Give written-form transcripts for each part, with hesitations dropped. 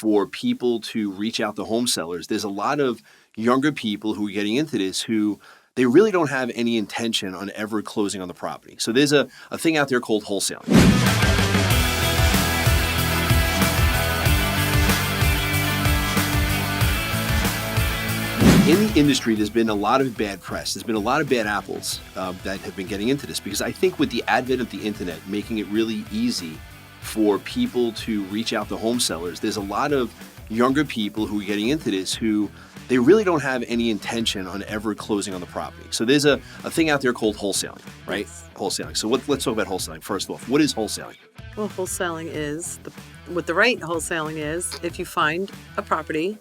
for people to reach out to home sellers. There's a lot of younger people who are getting into this who they really don't have any intention on ever closing on the property. So there's a thing out there called wholesaling. In the industry, there's been a lot of bad press. There's been a lot of bad apples that have been getting into this because I think with the advent of the internet, making it really easy for people to reach out to home sellers, there's a lot of younger people who are getting into this who they really don't have any intention on ever closing on the property. So there's a thing out there called wholesaling, right? Yes. Wholesaling. So let's talk about wholesaling. First off, what is wholesaling? Well, wholesaling is, what the right wholesaling is, if you find a property,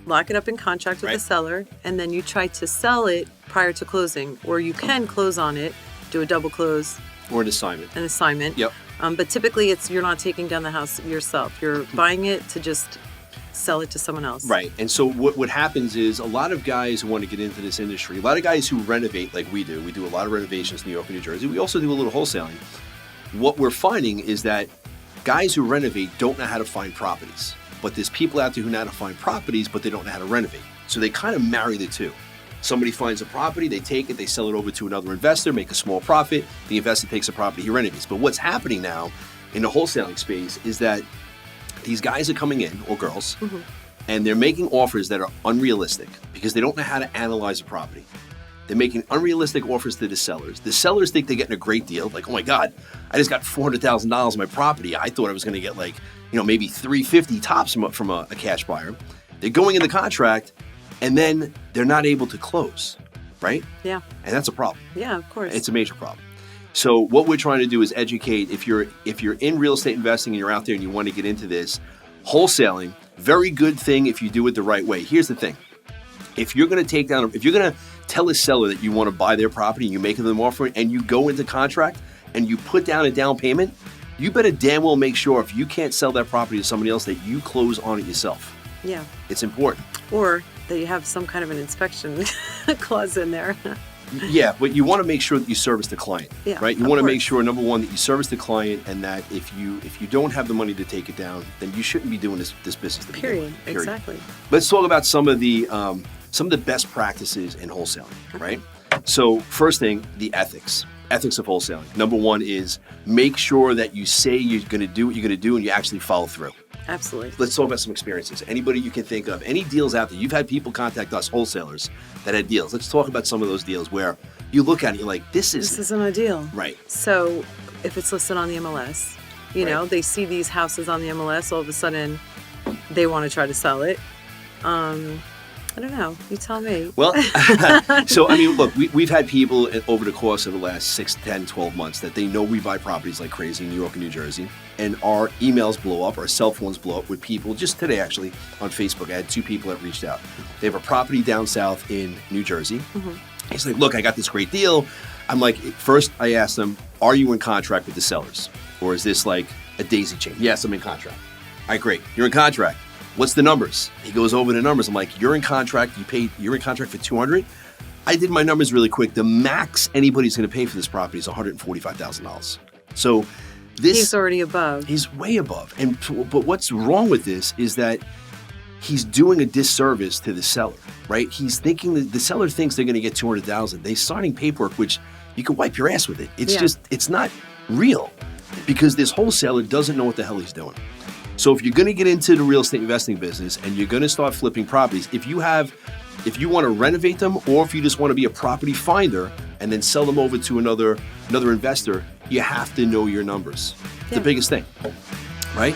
lock it up in contract with the seller, and then you try to sell it prior to closing, or you can close on it, do a double close. Or an assignment. Yep. But typically you're not taking down the house yourself. You're buying it to just sell it to someone else. Right. And so what happens is a lot of guys who want to get into this industry, a lot of guys who renovate like we do a lot of renovations in New York and New Jersey. We also do a little wholesaling. What we're finding is that guys who renovate don't know how to find properties. But there's people out there who know how to find properties, but they don't know how to renovate. So they kind of marry the two. Somebody finds a property, they take it, they sell it over to another investor, make a small profit. The investor takes the property, he renovates. But what's happening now in the wholesaling space is that these guys are coming in, or girls, and they're making offers that are unrealistic because they don't know how to analyze a property. They're making unrealistic offers to the sellers. The sellers think they're getting a great deal. Like, oh my God, I just got $400,000 on my property. I thought I was going to get maybe $350 tops from a cash buyer. They're going in the contract and then they're not able to close, right? Yeah. And that's a problem. Yeah, of course. It's a major problem. So what we're trying to do is educate. If you're in real estate investing and you're out there and you want to get into this, wholesaling, very good thing if you do it the right way. Here's the thing. If you're going to tell a seller that you want to buy their property and you make them an offer and you go into contract and you put down a down payment, you better damn well make sure if you can't sell that property to somebody else that you close on it yourself. Yeah. It's important. Or that you have some kind of an inspection clause in there. Yeah, but you want to make sure that you service the client, right? You want to make sure, number one, that you service the client, and that if you don't have the money to take it down, then you shouldn't be doing this business. Period. Exactly. Let's talk about some of the best practices in wholesaling, right? So first thing, the ethics of wholesaling. Number one is make sure that you say you're going to do what you're going to do and you actually follow through. Absolutely. Let's talk about some experiences. Anybody you can think of, any deals out there. You've had people contact us, wholesalers, that had deals. Let's talk about some of those deals where you look at it, you're like, this isn't a deal. Right. So if it's listed on the MLS, they see these houses on the MLS, all of a sudden they want to try to sell it. I don't know. You tell me. Well, so, look, we've had people over the course of the last 6, 10, 12 months that they know we buy properties like crazy in New York and New Jersey, and our emails blow up, our cell phones blow up with people. Just today, actually, on Facebook, I had 2 people that reached out. They have a property down south in New Jersey. He's like, look, I got this great deal. I'm like, first I asked them, are you in contract with the sellers? Or is this like a daisy chain? Yes, I'm in contract. All right, great. You're in contract. What's the numbers? He goes over the numbers. I'm like, you're in contract. You're in contract for $200. I did my numbers really quick. The max anybody's going to pay for this property is $145,000. So he's already above. He's way above. But what's wrong with this is that he's doing a disservice to the seller, right? He's thinking that the seller thinks they're going to get $200,000. They're signing paperwork, which you can wipe your ass with it. It's not real because this wholesaler doesn't know what the hell he's doing. So if you're going to get into the real estate investing business and you're going to start flipping properties, if you want to renovate them, or if you just want to be a property finder and then sell them over to another investor, you have to know your numbers. The biggest thing, right?